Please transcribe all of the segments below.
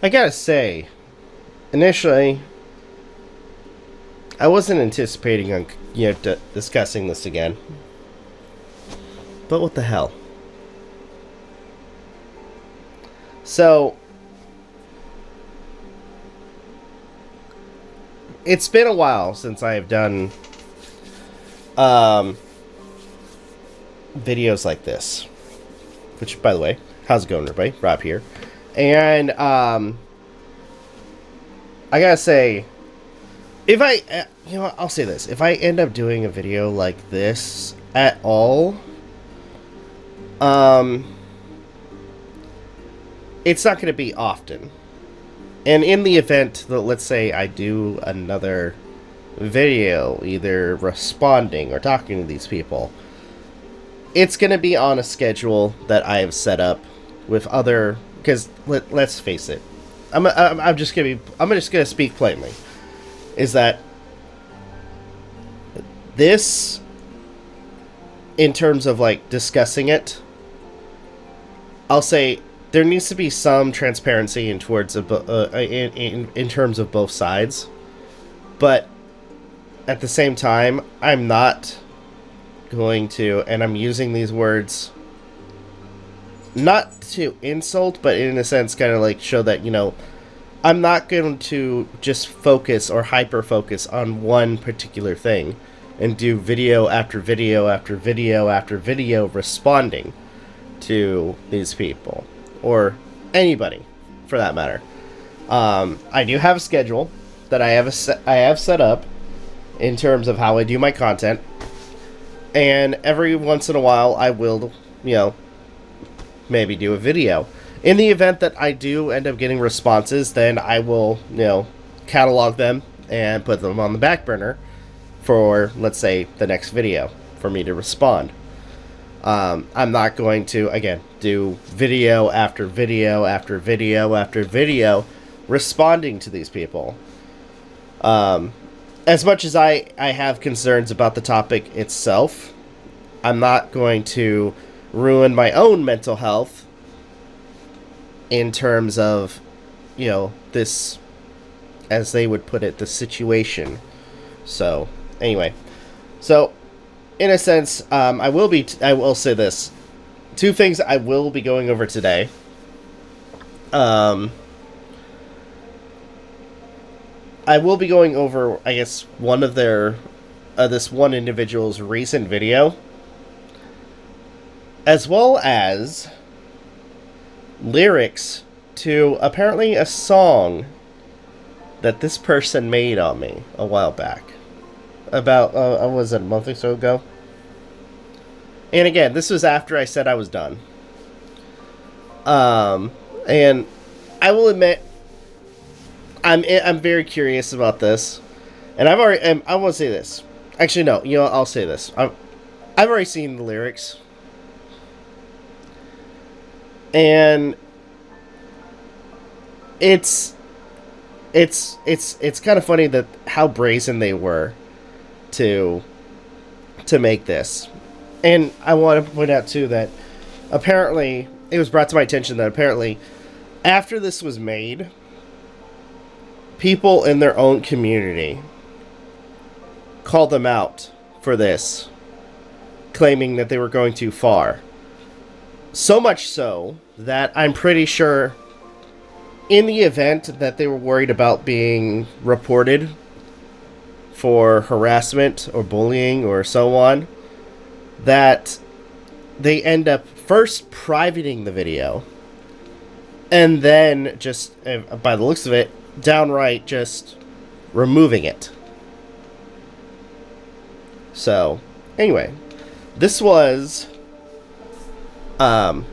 I gotta say, initially, I wasn't anticipating on discussing this again. But what the hell? So, it's been a while since I have done videos like this. Which, by the way, how's it going, everybody? Rob here. And I gotta say, if I, I'll say this: if I end up doing a video like this at all, it's not going to be often. And in the event that, let's say, I do another video, either responding or talking to these people, it's going to be on a schedule that I have set up with other. Because let's face it, I'm just gonna speak plainly. Is that this, in terms of like discussing it, I'll say there needs to be some transparency in towards in terms of both sides, but at the same time, I'm not going to, and I'm using these words not to insult, but in a sense kind of like show that, I'm not going to just focus or hyper focus on one particular thing and do video after video after video after video responding to these people or anybody for that matter. I do have a schedule that I have set up in terms of how I do my content, and every once in a while I will, maybe do a video. In the event that I do end up getting responses, then I will, catalog them and put them on the back burner for, let's say, the next video for me to respond. I'm not going to, again, do video after video after video after video responding to these people. As much as I have concerns about the topic itself, I'm not going to ruin my own mental health in terms of, this, as they would put it, the situation. So, anyway. So, in a sense, I will say this. Two things I will be going over today. I will be going over, I guess, one of their, this one individual's recent video, as well as lyrics to apparently a song that this person made on me a while back. About, was it a month or so ago? And again, this was after I said I was done. And I will admit, I'm very curious about this. And I want to say this. Actually, no, I'll say this. I've already seen the lyrics. And it's kind of funny that how brazen they were to make this. And I want to point out too that apparently it was brought to my attention that apparently after this was made, people in their own community called them out for this, claiming that they were going too far. So much so that I'm pretty sure in the event that they were worried about being reported for harassment or bullying or so on, that they end up first privating the video and then just, by the looks of it, downright just removing it. So, anyway, this was... and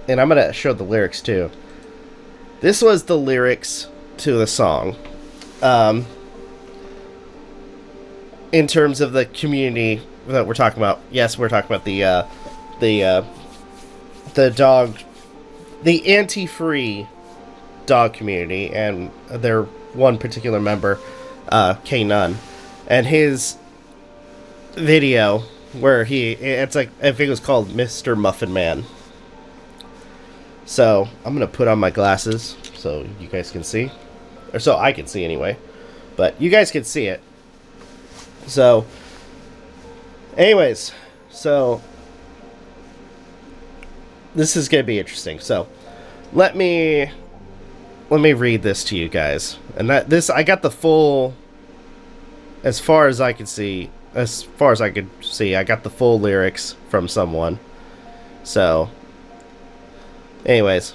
I'm gonna show the lyrics too. This was the lyrics to the song. In terms of the community that we're talking about, yes, we're talking about the dog, the anti-free dog community, and their one particular member, K Nunn, and his video where it's like, I think it was called Mr. Muffin Man. So I'm gonna put on my glasses so you guys can see, or so I can see anyway. But you guys can see it. So, anyways, so this is gonna be interesting. So let me read this to you guys, and I got the full. As far as I could see, I got the full lyrics from someone. So, anyways,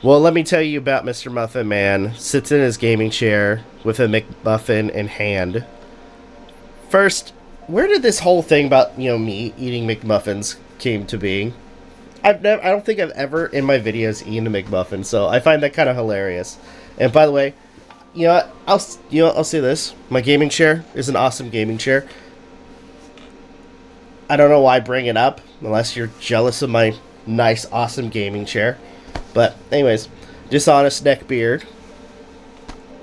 well, let me tell you about Mr. Muffin Man. Sits in his gaming chair with a McMuffin in hand. First, where did this whole thing about, me eating McMuffins came to being? I don't think I've ever in my videos eaten a McMuffin, so I find that kind of hilarious. And by the way, I'll say this. My gaming chair is an awesome gaming chair. I don't know why I bring it up, unless you're jealous of my nice, awesome gaming chair. But, anyways, dishonest neckbeard.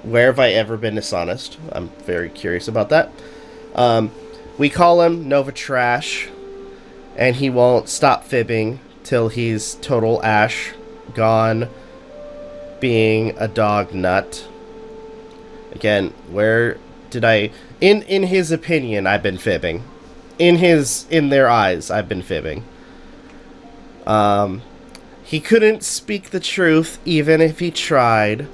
Where have I ever been dishonest? I'm very curious about that. We call him Nova Trash, and he won't stop fibbing till he's total ash, gone, being a dog nut. Again, where did I... In his opinion, I've been fibbing. In their eyes, I've been fibbing. He couldn't speak the truth, even if he tried,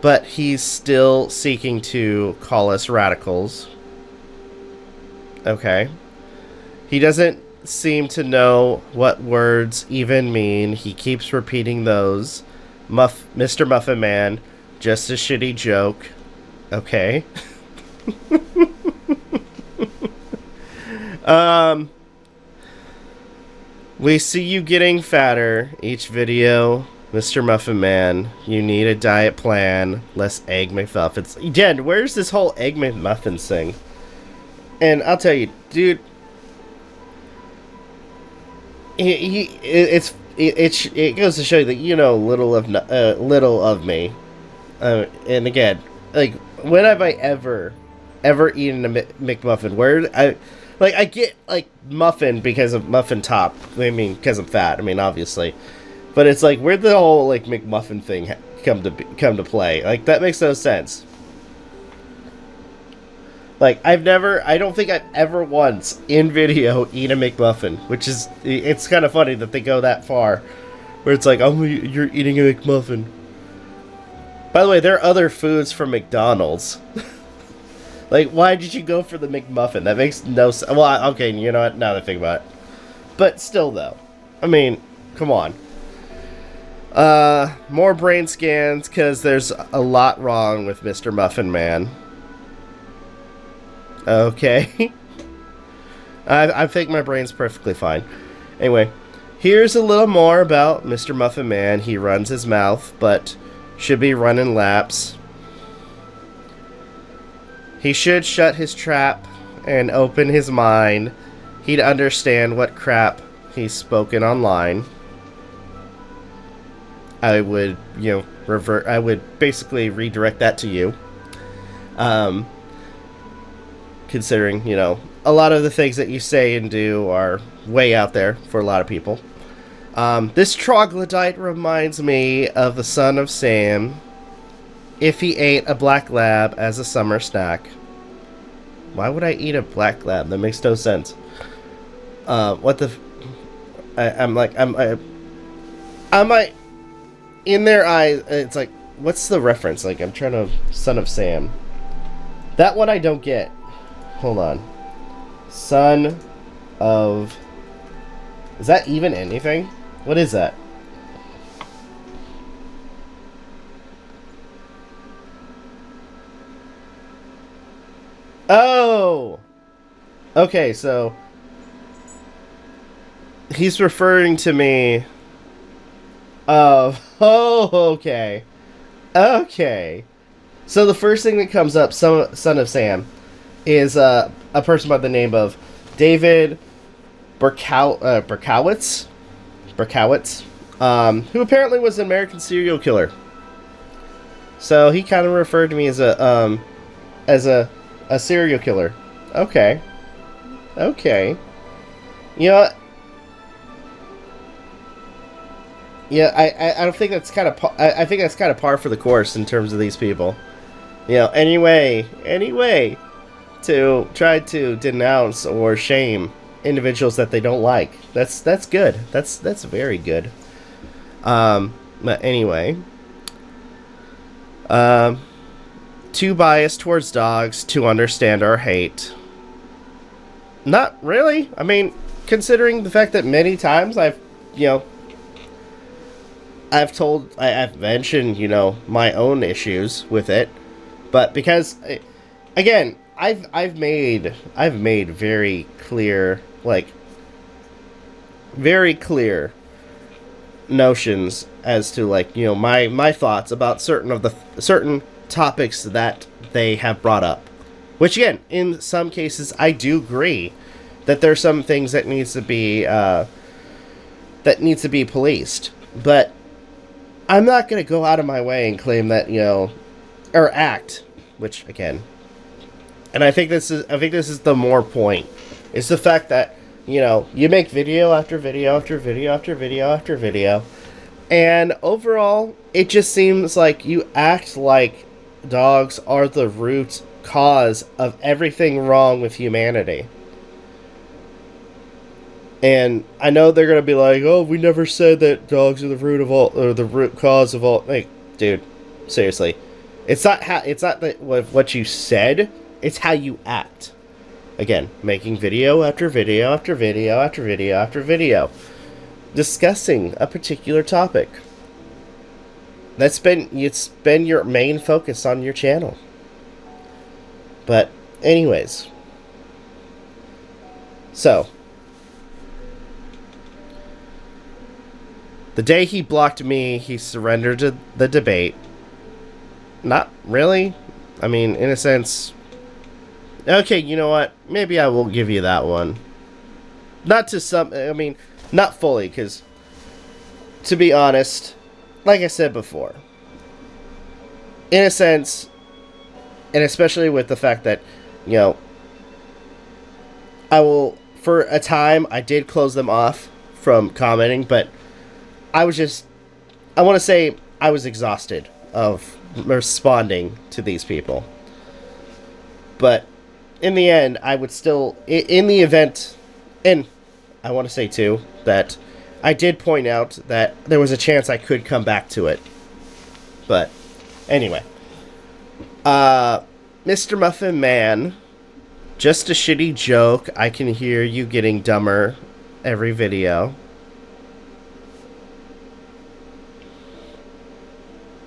but he's still seeking to call us radicals. Okay. He doesn't seem to know what words even mean. He keeps repeating those. Mr. Muffin Man, just a shitty joke. Okay. We see you getting fatter each video, Mr. Muffin Man. You need a diet plan, less egg McMuffins. Jen, where's this whole egg McMuffins thing? And I'll tell you, dude, it goes to show you that you know little of me. And again, like, when have I ever eaten a McMuffin? I get, like, muffin because of muffin top. I mean, because I'm fat. I mean, obviously. But it's like, where'd the whole, like, McMuffin thing come to play? Like, that makes no sense. Like, I don't think I've ever once, in video, eaten a McMuffin. Which is, it's kind of funny that they go that far. Where it's like, oh, you're eating a McMuffin. By the way, there are other foods from McDonald's. Like, why did you go for the McMuffin? That makes no sense. Well, okay, you know what? Now that I think about it. But still, though. I mean, come on. More brain scans, because there's a lot wrong with Mr. Muffin Man. Okay. I think my brain's perfectly fine. Anyway, here's a little more about Mr. Muffin Man. He runs his mouth, but should be running laps. He should shut his trap and open his mind. He'd understand what crap he's spoken online. I would, I would basically redirect that to you. Considering, a lot of the things that you say and do are way out there for a lot of people. This troglodyte reminds me of the son of Sam if he ate a black lab as a summer snack. Why would I eat a black lab? That makes no sense. What the... I'm in their eyes, it's like, what's the reference? Like, I'm trying to... Son of Sam. That one I don't get. Hold on. Son of... Is that even anything? What is that? Oh! Okay, so... He's referring to me... Oh, okay. Okay. So the first thing that comes up, Son of Sam, is a person by the name of David Berkowitz, who apparently was an American serial killer. So he kind of referred to me as a serial killer. Okay. Okay. You know what? Yeah, I don't think that's kind of I think that's kind of par for the course in terms of these people. You know, any way to try to denounce or shame individuals that they don't like. That's good. That's very good. But anyway, too biased towards dogs to understand our hate. Not really. I mean, considering the fact that many times I've mentioned, my own issues with it, but because, again, I've made very clear, very clear notions as to my thoughts about certain topics that they have brought up, which again, in some cases, I do agree that there's some things that needs to be policed, but I'm not going to go out of my way and claim that, or act, which again, and I think this is the more point, is the fact that, you make video after video after video after video after video, and overall, it just seems like you act like dogs are the root cause of everything wrong with humanity. And I know they're gonna be like, "Oh, we never said that dogs are the root of all, or the root cause of all." Like, dude, seriously, it's not what you said; it's how you act. Again, making video after video after video after video after video, discussing a particular topic. It's been your main focus on your channel. But, anyways, so. The day he blocked me, he surrendered to the debate. Not really. I mean, in a sense... Okay, you know what? Maybe I will give you that one. Not fully, because... To be honest, like I said before... In a sense... And especially with the fact that, I will... For a time, I did close them off from commenting, but... I want to say I was exhausted of responding to these people. But in the end, I would still, in the event, and I want to say too, that I did point out that there was a chance I could come back to it. But anyway, Mr. Muffin Man, just a shitty joke. I can hear you getting dumber every video.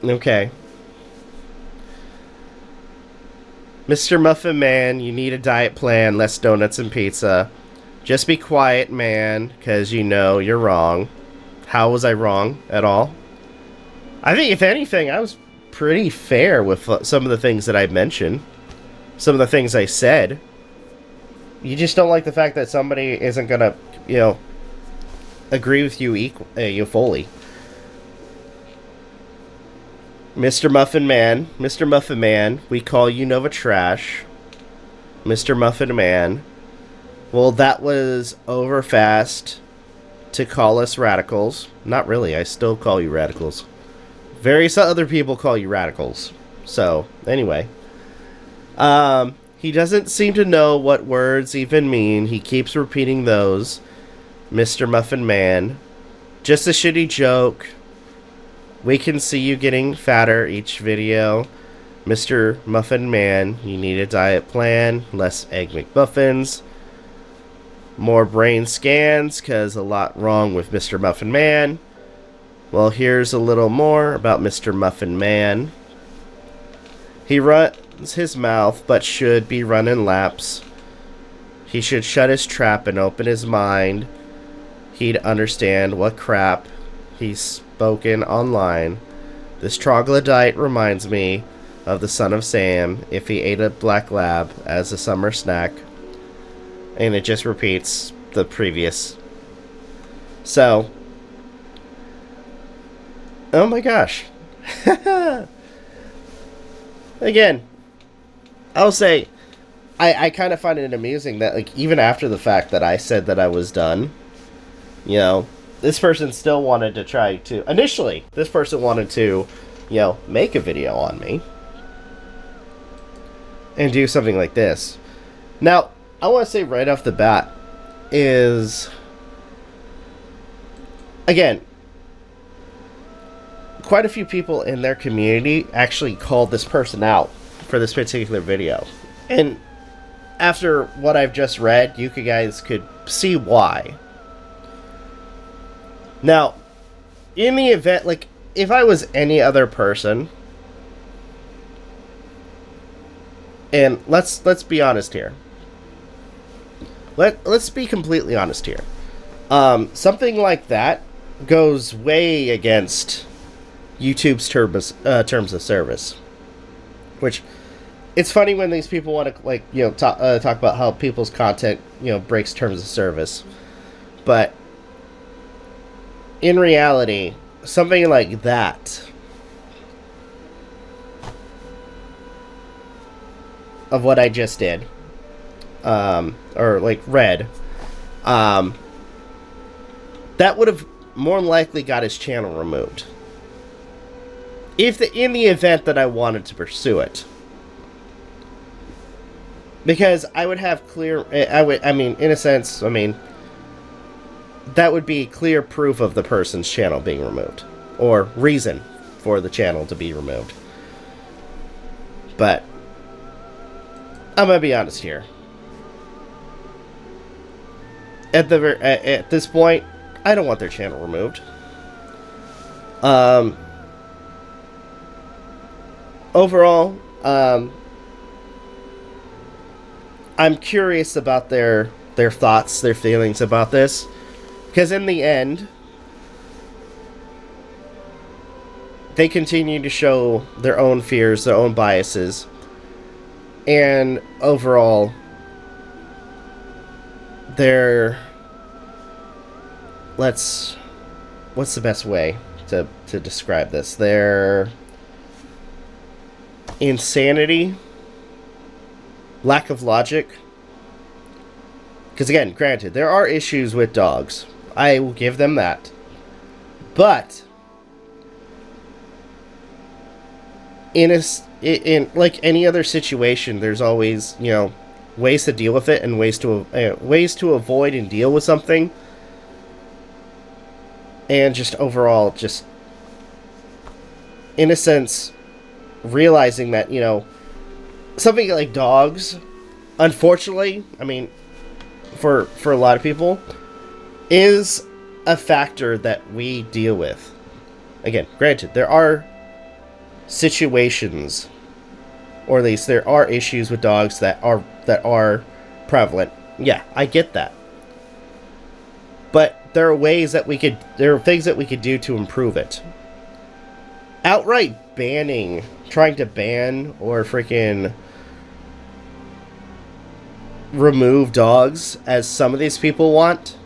Okay. Mr. Muffin Man, you need a diet plan, less donuts and pizza. Just be quiet, man, because you're wrong. How was I wrong at all? I think, if anything, I was pretty fair with some of the things that I mentioned. Some of the things I said. You just don't like the fact that somebody isn't gonna, agree with you fully. Mr. Muffin Man, we call you Nova Trash. Mr. Muffin Man. Well, that was over fast to call us radicals. Not really, I still call you radicals. Various other people call you radicals. So, anyway. He doesn't seem to know what words even mean. He keeps repeating those. Mr. Muffin Man. Just a shitty joke. We can see you getting fatter each video. Mr. Muffin Man, you need a diet plan. Less Egg McMuffins. More brain scans, because a lot wrong with Mr. Muffin Man. Well, here's a little more about Mr. Muffin Man. He runs his mouth, but should be running laps. He should shut his trap and open his mind. He'd understand what crap he's spoken online. This troglodyte reminds me of the son of Sam if he ate a black lab as a summer snack. And it just repeats the previous. So, oh my gosh. Again, I'll say, I kind of find it amusing that, even after the fact that I said that I was done, this person still wanted to try to... Initially, this person wanted to, you know, make a video on me. And do something like this. Now, I want to say right off the bat is... Again, quite a few people in their community actually called this person out for this particular video. And after what I've just read, you guys could see why. Now, in the event, like, if I was any other person, and let's be honest here. Let's be completely honest here. Something like that goes way against YouTube's terms of service. Which, it's funny when these people want to, like, you know, talk about how people's content, you know, breaks terms of service. But in reality, something like that of what I just did, or like read, that would have more than likely got his channel removed. In the event that I wanted to pursue it. Because I would have clear, I mean, in a sense, I mean, that would be clear proof of the person's channel being removed. Or reason for the channel to be removed. But I'm gonna be honest here. At this point, I don't want their channel removed. Overall, I'm curious about their thoughts, their feelings about this, because in the end, they continue to show their own fears, their own biases, and overall, what's the best way to describe this? Their insanity, lack of logic. Because again, granted, there are issues with dogs. I will give them that. But in like any other situation, there's always, you know, ways to deal with it and ways to avoid and deal with something. And just overall, just in a sense, realizing that, you know, something like dogs, unfortunately, I mean, for a lot of people, is a factor that we deal with. Again, granted, there are situations, or at least there are issues with dogs that are prevalent. Yeah, I get that. But there are things that we could do to improve it. Outright trying to ban or freaking remove dogs, as some of these people want,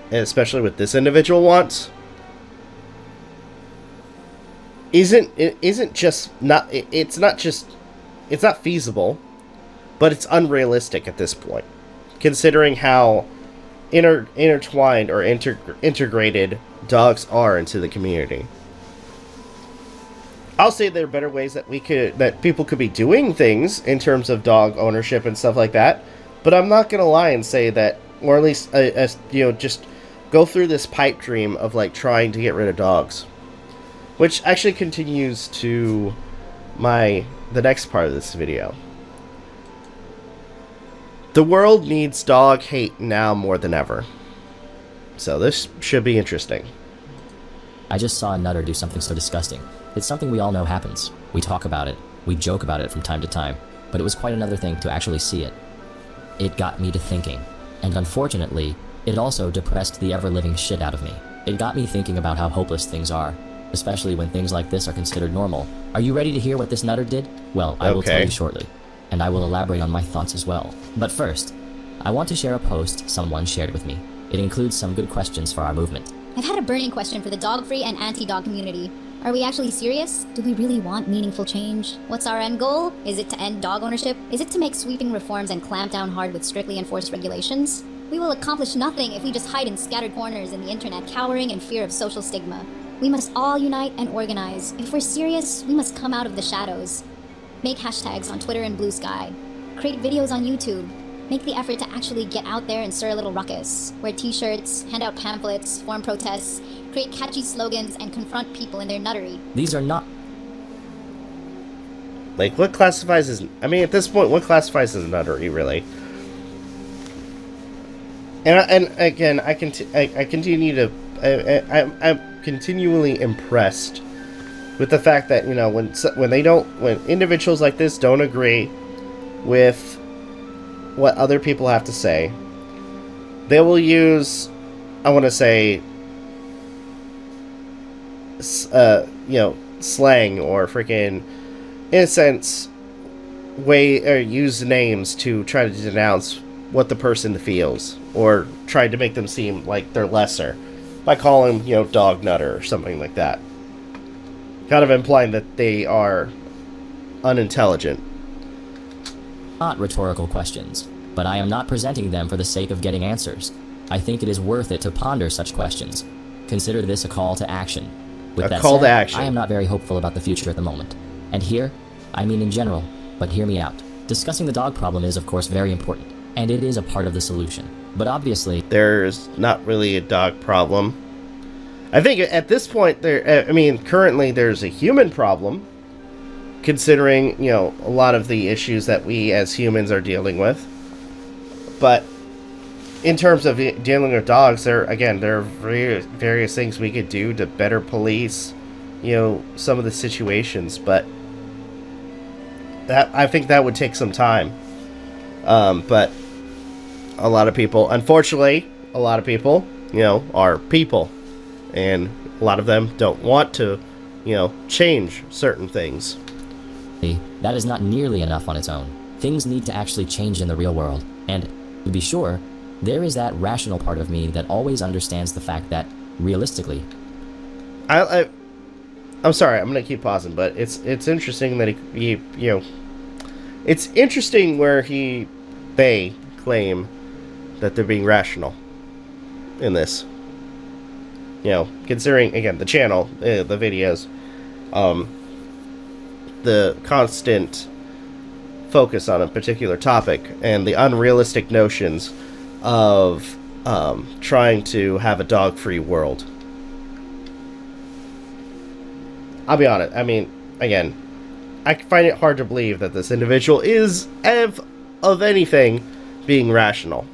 and especially what this individual wants, it's not feasible, but it's unrealistic at this point, considering how intertwined or integrated dogs are into the community. I'll say there are better ways that people could be doing things in terms of dog ownership and stuff like that, but I'm not gonna lie and say that, or at least you know, just go through this pipe dream of like trying to get rid of dogs, which actually continues to the next part of this video. The world needs dog hate now more than ever, so this should be interesting. I just saw a nutter do something so disgusting. It's something we all know happens. We talk about it, we joke about it from time to time, but it was quite another thing to actually see it. It got me to thinking, and unfortunately, it also depressed the ever-living shit out of me. It got me thinking about how hopeless things are, especially when things like this are considered normal. Are you ready to hear what this nutter did? Well, I will tell you shortly, and I will elaborate on my thoughts as well. But first, I want to share a post someone shared with me. It includes some good questions for our movement. I've had a burning question for the dog-free and anti-dog community. Are we actually serious? Do we really want meaningful change? What's our end goal? Is it to end dog ownership? Is it to make sweeping reforms and clamp down hard with strictly enforced regulations? We will accomplish nothing if we just hide in scattered corners in the internet, cowering in fear of social stigma. We must all unite and organize. If we're serious, we must come out of the shadows. Make hashtags on Twitter and Blue Sky. Create videos on YouTube. Make the effort to actually get out there and stir a little ruckus. Wear t-shirts, hand out pamphlets, form protests, create catchy slogans, and confront people in their nuttery. These are not... Like, what classifies as... I mean, at this point, what classifies as nuttery, really? And again, I continue to... I'm continually impressed with the fact that, you know, when individuals like this don't agree with what other people have to say, they will use, I want to say, you know, slang or freaking, in a sense, use names to try to denounce what the person feels, or try to make them seem like they're lesser by calling them, you know, dog nutter or something like that, kind of implying that they are unintelligent. Not rhetorical questions, but I am not presenting them for the sake of getting answers. I think it is worth it to ponder such questions. Consider this a call to action. With that call said, to action. I am not very hopeful about the future at the moment. And here, I mean in general, but hear me out. Discussing the dog problem is, of course, very important, and it is a part of the solution. But obviously, there's not really a dog problem. I think at this point, currently there's a human problem, considering, you know, a lot of the issues that we as humans are dealing with. But in terms of dealing with dogs, there are various things we could do to better police, you know, some of the situations. But I think that would take some time. But a lot of people, unfortunately, you know, are people, and a lot of them don't want to, you know, change certain things. that is not nearly enough on its own. Things need to actually change in the real world, and to be sure, there is that rational part of me that always understands the fact that, realistically... I'm sorry, I'm gonna keep pausing, but it's interesting that he you know, it's interesting where they claim that they're being rational in this. You know, considering, again, the channel, the videos, the constant focus on a particular topic, and the unrealistic notions of trying to have a dog-free world. I'll be honest, I mean, again, I find it hard to believe that this individual is, of anything, being rational.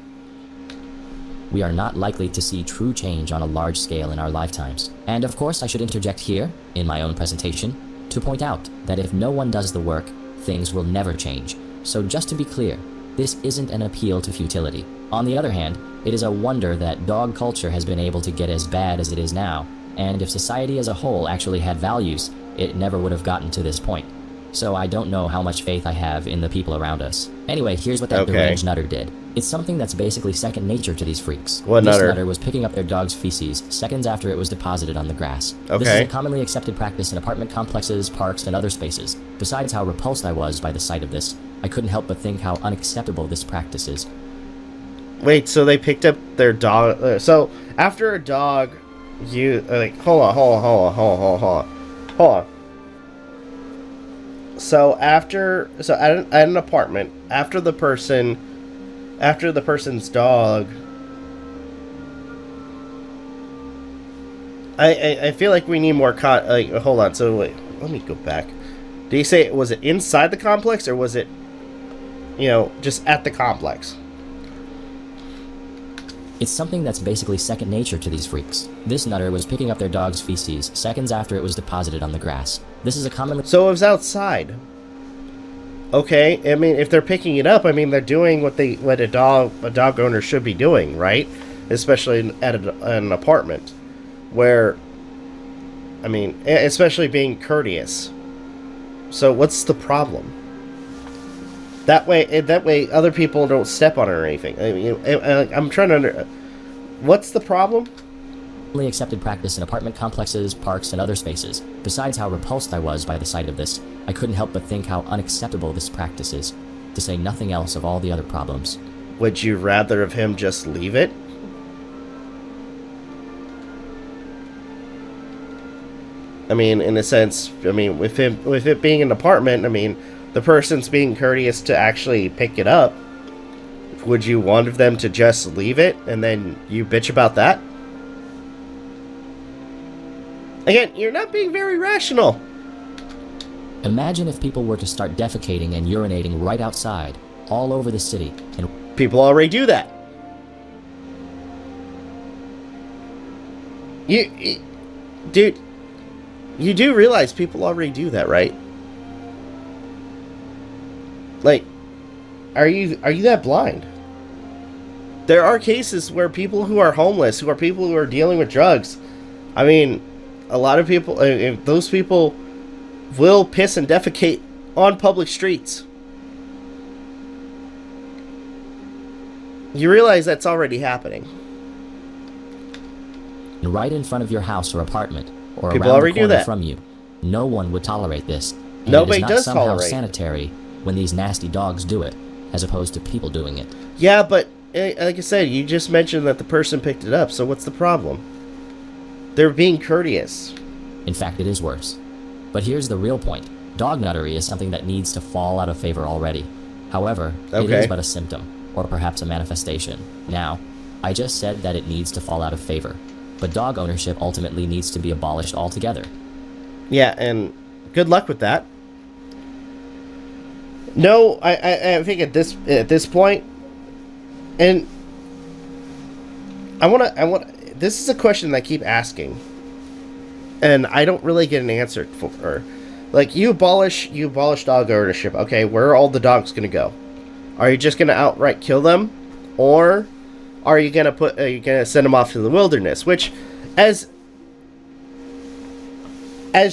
We are not likely to see true change on a large scale in our lifetimes. And of course, I should interject here, in my own presentation, to point out that if no one does the work, things will never change. So just to be clear, this isn't an appeal to futility. On the other hand, it is a wonder that dog culture has been able to get as bad as it is now, and if society as a whole actually had values, it never would have gotten to this point. So I don't know how much faith I have in the people around us. Anyway, here's what that deranged nutter did. It's something that's basically second nature to these freaks. What this nutter? Nutter was picking up their dog's feces seconds after it was deposited on the grass. Okay. This is a commonly accepted practice in apartment complexes, parks, and other spaces. Besides how repulsed I was by the sight of this, I couldn't help but think how unacceptable this practice is. Wait, so they picked up their dog... so, after a dog... hold on. So at an apartment, after the person's dog, I feel like we need more hold on. So wait, let me go back. Did you say, was it inside the complex, or was it, you know, just at the complex? It's something that's basically second nature to these freaks. This nutter was picking up their dog's feces seconds after it was deposited on the grass. This is a commonly... So it was outside. Okay, I mean, if they're picking it up, I mean, they're doing what a dog owner should be doing, right? Especially at an apartment, where, I mean, especially being courteous. So what's the problem? That way, other people don't step on it or anything. I mean, I'm trying to what's the problem? Accepted practice in apartment complexes, parks, and other spaces. Besides how repulsed I was by the sight of this, I couldn't help but think how unacceptable this practice is, to say nothing else of all the other problems. would you rather of him just leave it? I mean, in a sense, I mean, with it being an apartment, I mean, the person's being courteous to actually pick it up. Would you want them to just leave it and then you bitch about that? Again, you're not being very rational. Imagine if people were to start defecating and urinating right outside, all over the city, and People already do that. Dude, you do realize people already do that, right? Like, are you that blind? There are cases where people who are homeless, who are people who are dealing with drugs, I mean, a lot of people, those people will piss and defecate on public streets. You realize that's already happening. right in front of your house or apartment, or People around already the do corner that. from you. No one would tolerate this. And Nobody it is not does somehow tolerate. sanitary when these nasty dogs do it, as opposed to people doing it. Yeah, but like I said, you just mentioned that the person picked it up, so what's the problem? They're being courteous. In fact, it is worse. But here's the real point. Dog nuttery is something that needs to fall out of favor already. However, it Okay. is but a symptom, or perhaps a manifestation. Now, I just said that it needs to fall out of favor, but dog ownership ultimately needs to be abolished altogether. Yeah, and good luck with that. No, I think at this point, and I want. This is a question that I keep asking, and I don't really get an answer for. Like, you abolish dog ownership. Okay, where are all the dogs gonna go? Are you just gonna outright kill them, or are you gonna send them off to the wilderness? Which, as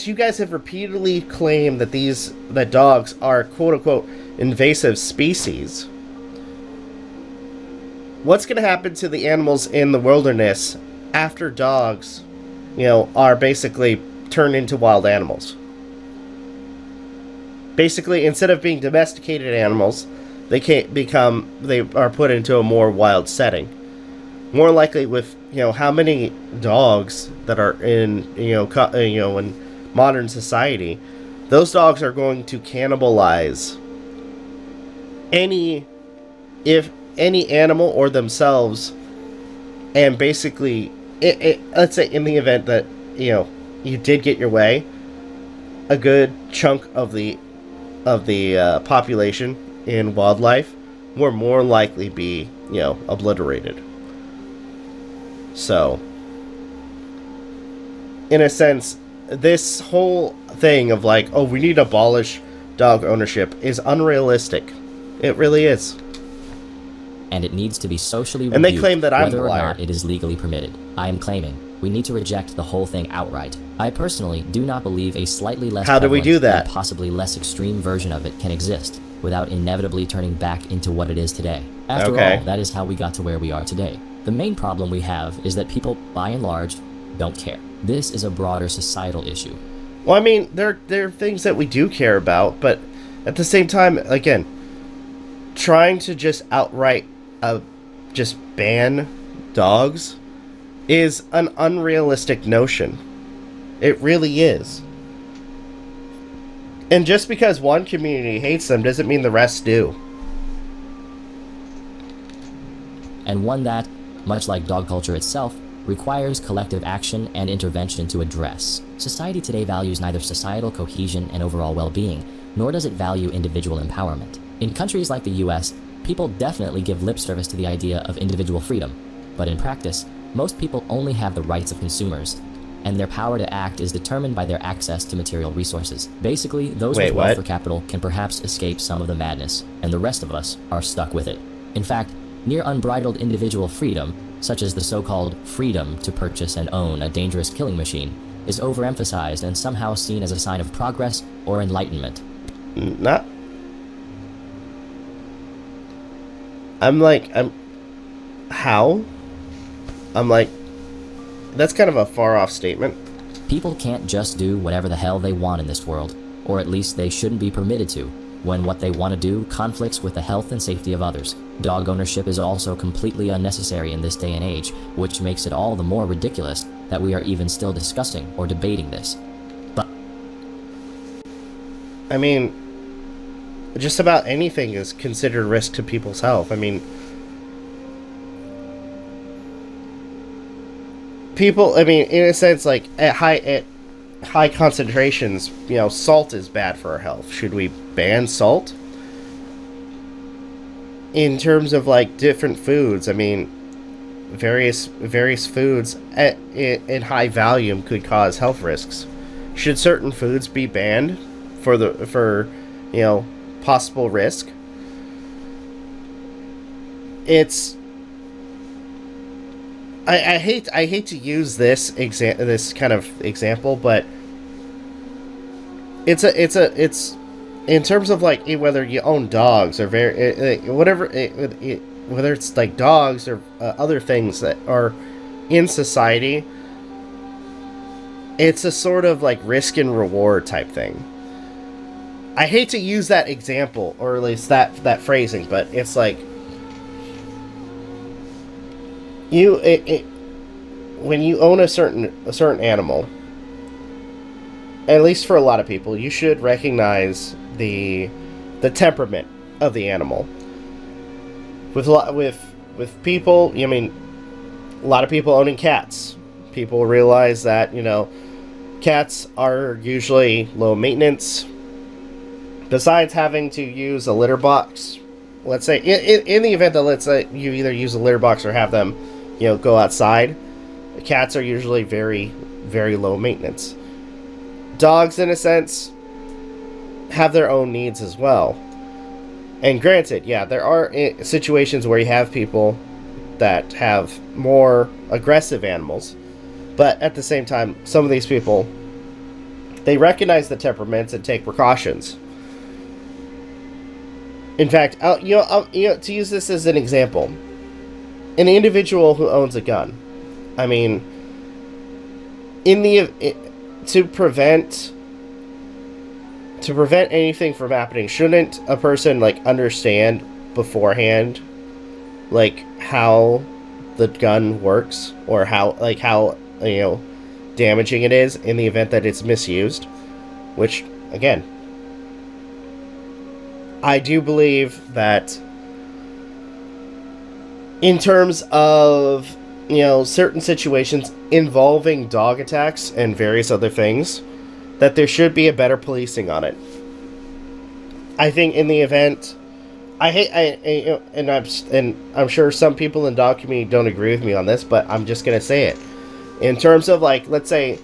you guys have repeatedly claimed that dogs are quote unquote invasive species, what's going to happen to the animals in the wilderness after dogs, are basically turned into wild animals? Basically, instead of being domesticated animals, they are put into a more wild setting. More likely with, how many dogs that are in, in modern society, those dogs are going to cannibalize any animal or themselves, and basically, let's say in the event that, you did get your way, a good chunk of the population in wildlife will more likely be, obliterated. So, in a sense, this whole thing of like, oh, we need to abolish dog ownership is unrealistic. It really is. And it needs to be socially reviewed, And they claim that I'm whether the or liar. not it is legally permitted. I am claiming we need to reject the whole thing outright. I personally do not believe a slightly less How do we do prevalent that? and possibly less extreme version of it can exist without inevitably turning back into what it is today. After Okay. all, that is how we got to where we are today. The main problem we have is that people, by and large, don't care. This is a broader societal issue. Well, I mean, there are things that we do care about, but at the same time, again, trying to just outright just ban dogs is an unrealistic notion. It really is. And just because one community hates them doesn't mean the rest do. And one that, much like dog culture itself, requires collective action and intervention to address. Society today values neither societal cohesion and overall well-being, nor does it value individual empowerment. In countries like the US, people definitely give lip service to the idea of individual freedom, but in practice, most people only have the rights of consumers, and their power to act is determined by their access to material resources. Basically, those Wait, with wealth what? or capital can perhaps escape some of the madness, and the rest of us are stuck with it. In fact, near unbridled individual freedom, such as the so-called freedom to purchase and own a dangerous killing machine, is overemphasized and somehow seen as a sign of progress or enlightenment. Not. How? That's kind of a far off statement. People can't just do whatever the hell they want in this world, or at least they shouldn't be permitted to. when what they want to do conflicts with the health and safety of others. Dog ownership is also completely unnecessary in this day and age, which makes it all the more ridiculous that we are even still discussing or debating this. But I mean, just about anything is considered a risk to people's health. I mean, people, I mean, in a sense, like, at high concentrations, you know, salt is bad for our health. Should we ban salt? In terms of, like, different foods, I mean, various foods in high volume could cause health risks. Should certain foods be banned for you know, possible risk? It's I hate to use this kind of example, but it's in terms of, like, whether you own dogs or whether it's like dogs or other things that are in society, it's a sort of like risk and reward type thing. I hate to use that example, or at least that phrasing, but it's like when you own a certain animal, at least for a lot of people, you should recognize the temperament of the animal. With people, I mean, a lot of people owning cats, people realize that, you know, cats are usually low maintenance. Besides having to use a litter box, let's say, in the event that, let's say, you either use a litter box or have them, you know, go outside, cats are usually very, very low maintenance. Dogs, in a sense, have their own needs as well. And granted, yeah, there are situations where you have people that have more aggressive animals, but at the same time, some of these people, they recognize the temperaments and take precautions. In fact, to use this as an example, an individual who owns a gun, I mean, to prevent anything from happening, shouldn't a person, like, understand beforehand, like, how the gun works, or how you know, damaging it is in the event that it's misused? Which, again, I do believe that in terms of, you know, certain situations involving dog attacks and various other things, that there should be a better policing on it. I think in the event, I'm sure some people in the dog community don't agree with me on this, but I'm just gonna say it. In terms of, like, let's say,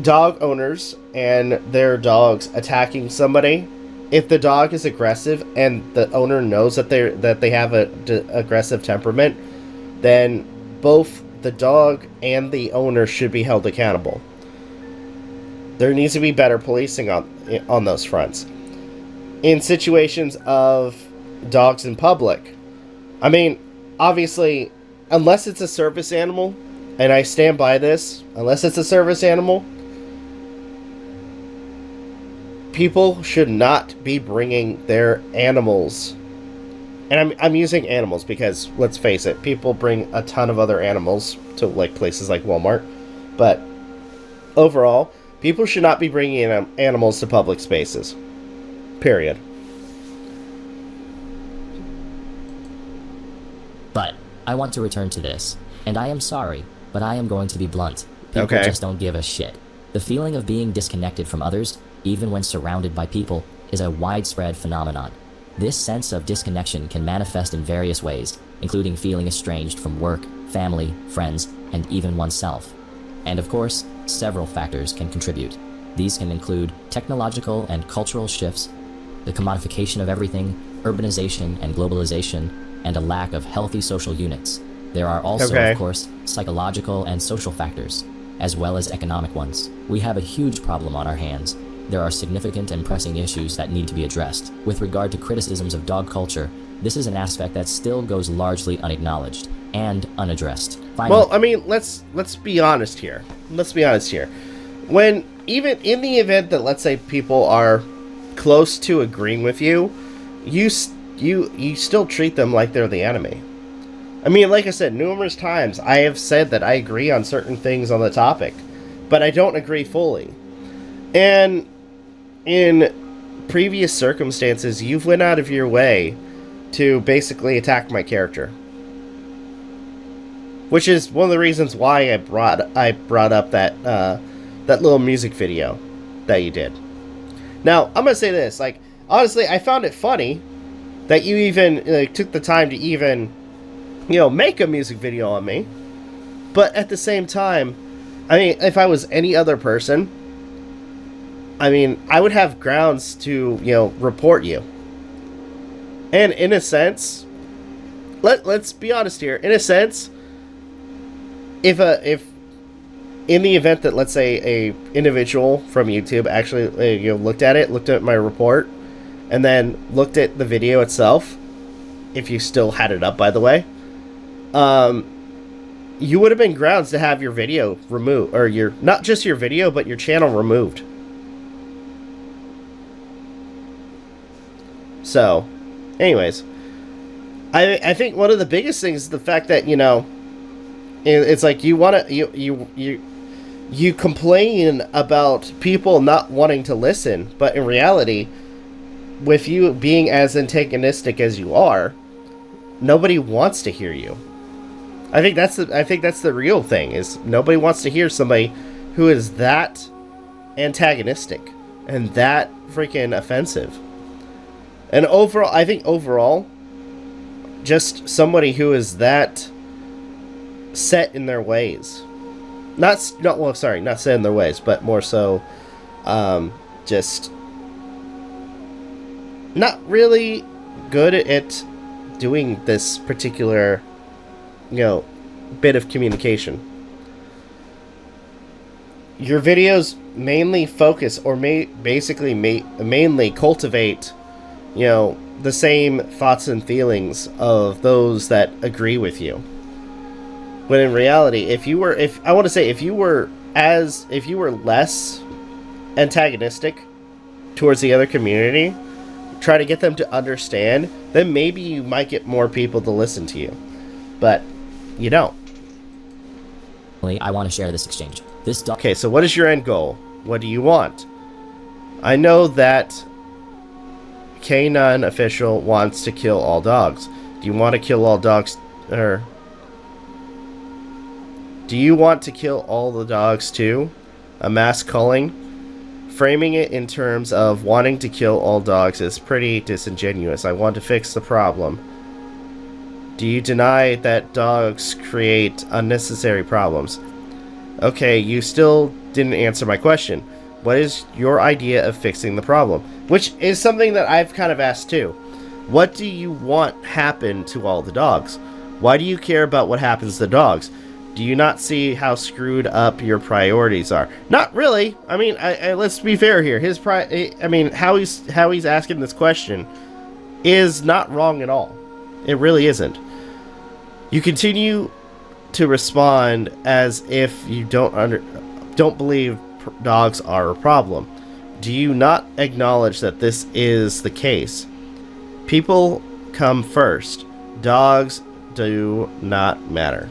dog owners and their dogs attacking somebody, if the dog is aggressive and the owner knows that they have a aggressive temperament, then both the dog and the owner should be held accountable. There needs to be better policing on those fronts. In situations of dogs in public, I mean, obviously, unless it's a service animal, and I stand by this, unless it's a service animal, people should not be bringing their animals, and I'm using animals because, let's face it, people bring a ton of other animals to, like, places like Walmart, but overall, people should not be bringing animals to public spaces. Period. But I want to return to this, and I am sorry, but I am going to be blunt. People just don't give a shit. The feeling of being disconnected from others, even when surrounded by people, is a widespread phenomenon. This sense of disconnection can manifest in various ways, including feeling estranged from work, family, friends, and even oneself. And of course, several factors can contribute. These can include technological and cultural shifts, the commodification of everything, urbanization and globalization, and a lack of healthy social units. There are also, of course, psychological and social factors, as well as economic ones. We have a huge problem on our hands. There are significant and pressing issues that need to be addressed. With regard to criticisms of dog culture, this is an aspect that still goes largely unacknowledged and unaddressed. Finally, well, I mean, let's be honest here. Let's be honest here. When, even in the event that, let's say, people are close to agreeing with you, you still treat them like they're the enemy. I mean, like I said, numerous times I have said that I agree on certain things on the topic, but I don't agree fully. And in previous circumstances, you've went out of your way to basically attack my character, which is one of the reasons why I brought up that that little music video that you did. Now, I'm gonna say this, like, honestly, I found it funny that you even took the time to even, make a music video on me. But at the same time, I mean, if I was any other person, I mean, I would have grounds to, report you. And in a sense, let's be honest here. In a sense, if in the event that, let's say, a individual from YouTube actually looked at my report, and then looked at the video itself, if you still had it up, by the way, you would have been grounds to have your video removed, or not just your video, but your channel removed. So, anyways, I think one of the biggest things is the fact that, it's like you complain about people not wanting to listen, but in reality, with you being as antagonistic as you are, nobody wants to hear you. I think that's the real thing, is nobody wants to hear somebody who is that antagonistic and that freaking offensive. And I think overall, just somebody who is that set in their ways. Not set in their ways, but more so, just not really good at doing this particular, bit of communication. Your videos mainly focus, or mainly cultivate, the same thoughts and feelings of those that agree with you. When in reality, if you were less antagonistic towards the other community, try to get them to understand, then maybe you might get more people to listen to you. But you don't. I want to share this exchange. Okay, so what is your end goal? What do you want? I know that K9 official wants to kill all dogs. Do you want to kill all dogs, or do you want to kill all the dogs too? A mass culling? Framing it in terms of wanting to kill all dogs is pretty disingenuous. I want to fix the problem. Do you deny that dogs create unnecessary problems? Okay, you still didn't answer my question. What is your idea of fixing the problem? Which is something that I've kind of asked too. What do you want happen to all the dogs? Why do you care about what happens to the dogs? Do you not see how screwed up your priorities are? Not really. I mean, let's be fair here. How he's asking this question is not wrong at all. It really isn't. You continue to respond as if you don't believe dogs are a problem. Do you not acknowledge that this is the case? People come first. Dogs do not matter.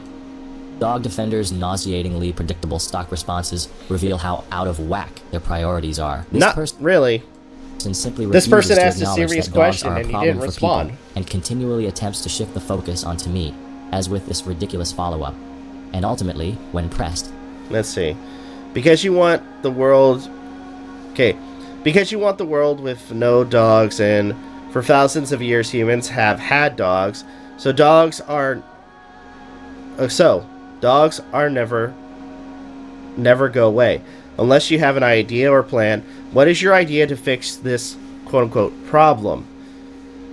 Dog defenders' nauseatingly predictable stock responses reveal how out of whack their priorities are. Not really. This person asked a serious question and he didn't respond. And continually attempts to shift the focus onto me, as with this ridiculous follow-up. And ultimately, when pressed... Let's see. Because you want the world... Okay. Because you want the world with no dogs, and for thousands of years humans have had dogs, so dogs are never go away. Unless you have an idea or plan, what is your idea to fix this quote-unquote problem?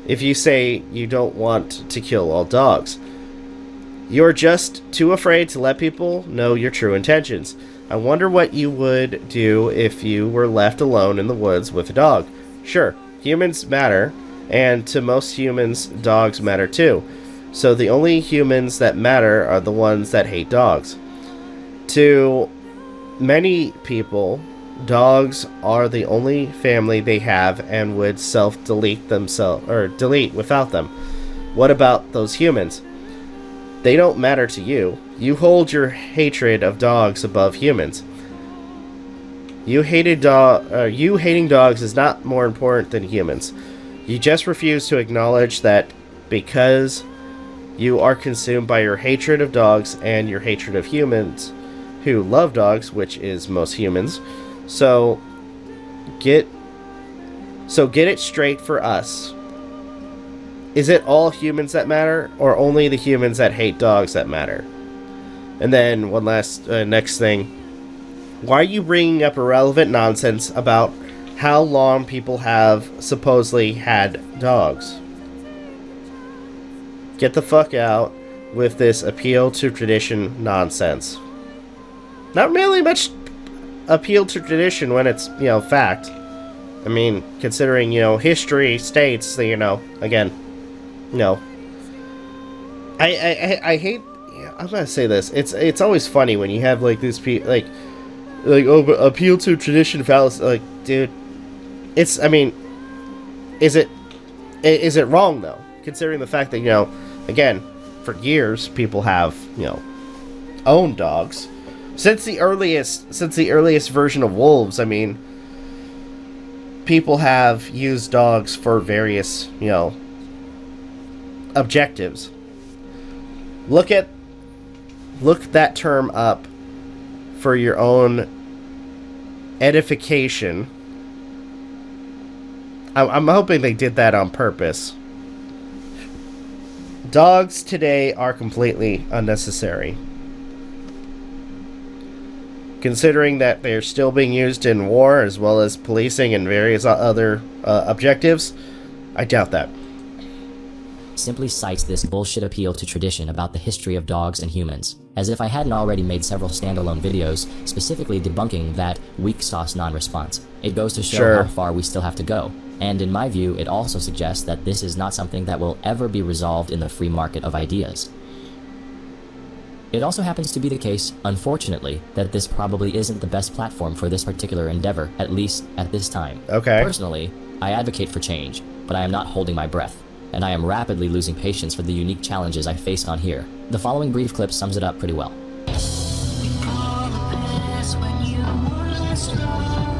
If you say you don't want to kill all dogs, you're just too afraid to let people know your true intentions. I wonder what you would do if you were left alone in the woods with a dog. Sure, humans matter, and to most humans, dogs matter too. So the only humans that matter are the ones that hate dogs. To many people, Dogs are the only family they have and would self-delete themselves or delete without them. What about those humans? They don't matter to you. You hold your hatred of dogs above humans. You hating dogs is not more important than humans. You just refuse to acknowledge that because you are consumed by your hatred of dogs and your hatred of humans who love dogs, which is most humans. So get it straight for us. Is it all humans that matter, or only the humans that hate dogs that matter? And then one last next thing. Why are you bringing up irrelevant nonsense about how long people have supposedly had dogs? Get the fuck out with this appeal to tradition nonsense. Not really much appeal to tradition when it's, fact. I mean, considering, history states that, again, I hate, I'm gonna say this, it's always funny when you have, like, these people, but appeal to tradition fallacy, like, dude, is it wrong, though? Considering the fact that, again, for years, people have, owned dogs. Since the earliest version of wolves, people have used dogs for various, objectives. Look that term up for your own edification. I'm hoping they did that on purpose. Dogs today are completely unnecessary. Considering that they're still being used in war as well as policing and various other objectives, I doubt that. Simply cites this bullshit appeal to tradition about the history of dogs and humans, as if I hadn't already made several standalone videos specifically debunking that weak sauce non-response. It goes to show how far we still have to go, and in my view, it also suggests that this is not something that will ever be resolved in the free market of ideas. It also happens to be the case, unfortunately, that this probably isn't the best platform for this particular endeavor, at least at this time. Okay. Personally, I advocate for change, but I am not holding my breath, and I am rapidly losing patience for the unique challenges I face on here. The following brief clip sums it up pretty well.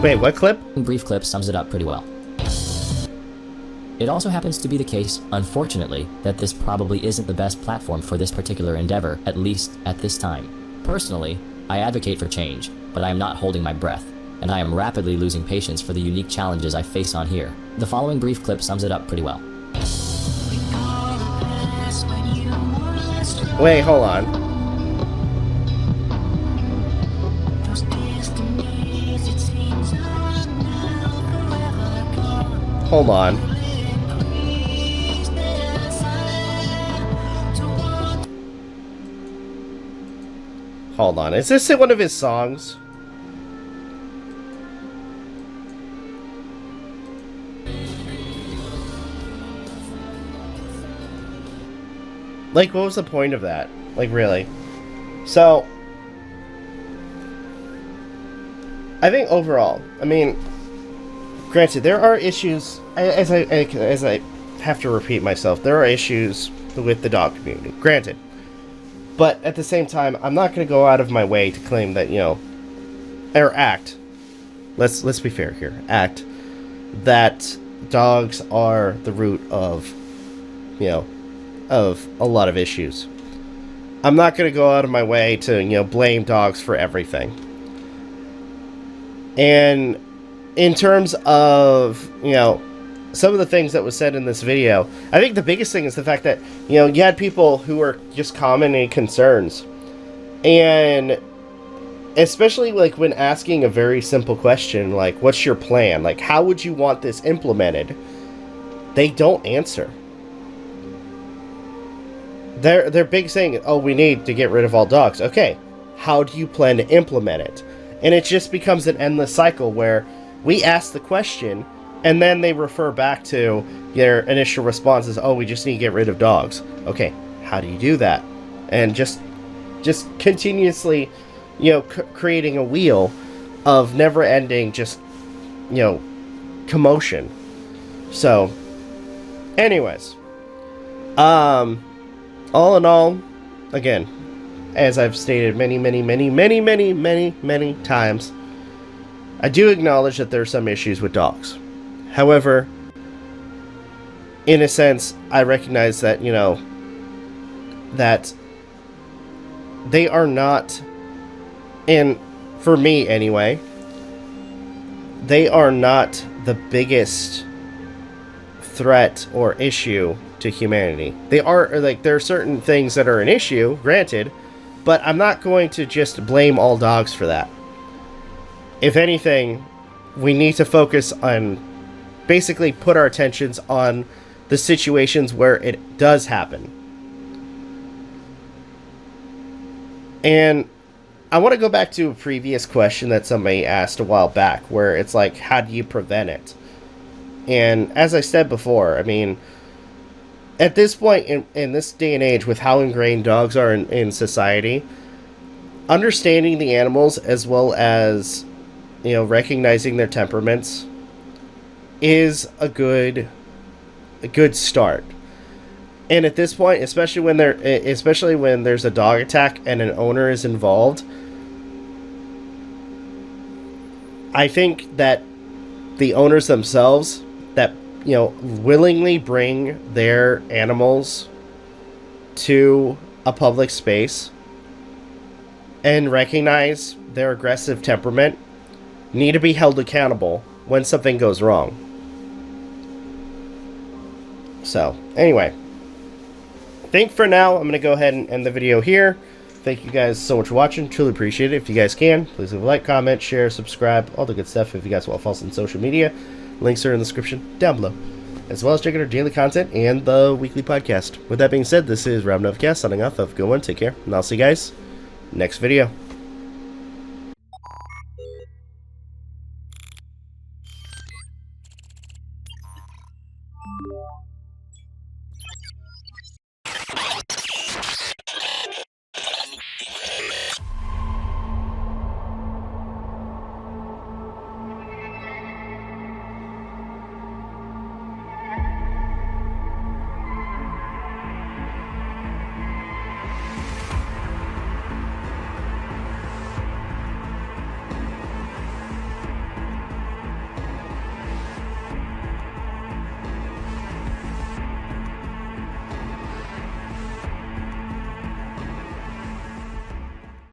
Wait, what clip? Brief clip sums it up pretty well. It also happens to be the case, unfortunately, that this probably isn't the best platform for this particular endeavor, at least at this time. Personally, I advocate for change, but I am not holding my breath, and I am rapidly losing patience for the unique challenges I face on here. The following brief clip sums it up pretty well. Wait, hold on. Hold on. Hold on. Is this one of his songs? Like, what was the point of that? Like, really? So, I think overall, granted, there are issues, as I have to repeat myself, there are issues with the dog community. Granted. But at the same time, I'm not going to go out of my way to claim that, or act. Let's be fair here. Act that dogs are the root of, of a lot of issues. I'm not going to go out of my way to, blame dogs for everything. And in terms of, some of the things that was said in this video, I think the biggest thing is the fact that, you had people who were just commenting concerns. And especially, like, when asking a very simple question, like, what's your plan? Like, how would you want this implemented? They don't answer. Their big saying, oh, we need to get rid of all dogs. Okay, how do you plan to implement it? And it just becomes an endless cycle where we ask the question, and then they refer back to their initial responses, oh, we just need to get rid of dogs. Okay, how do you do that? And just continuously, creating a wheel of never-ending just, commotion. So, anyways, all in all, again, as I've stated many times, I do acknowledge that there are some issues with dogs. However, in a sense, I recognize that, that they are not, and for me anyway, they are not the biggest threat or issue to humanity. They are, there are certain things that are an issue, granted, but I'm not going to just blame all dogs for that. If anything, we need to focus on, basically put our attentions on the situations where it does happen. And I want to go back to a previous question that somebody asked a while back, where it's like, how do you prevent it? And as I said before, I mean, at this point in this day and age, with how ingrained dogs are in society, understanding the animals as well as, recognizing their temperaments is a good start. And at this point, especially when there's a dog attack and an owner is involved, I think that the owners themselves that, willingly bring their animals to a public space and recognize their aggressive temperament need to be held accountable when something goes wrong. So, anyway, I think for now, I'm going to go ahead and end the video here. Thank you guys so much for watching. Truly appreciate it. If you guys can, please leave a like, comment, share, subscribe, all the good stuff. If you guys want to follow us on social media, links are in the description down below, as well as checking our daily content and the weekly podcast. With that being said, this is Rob Novakast signing off. Have a good one. Take care. And I'll see you guys next video.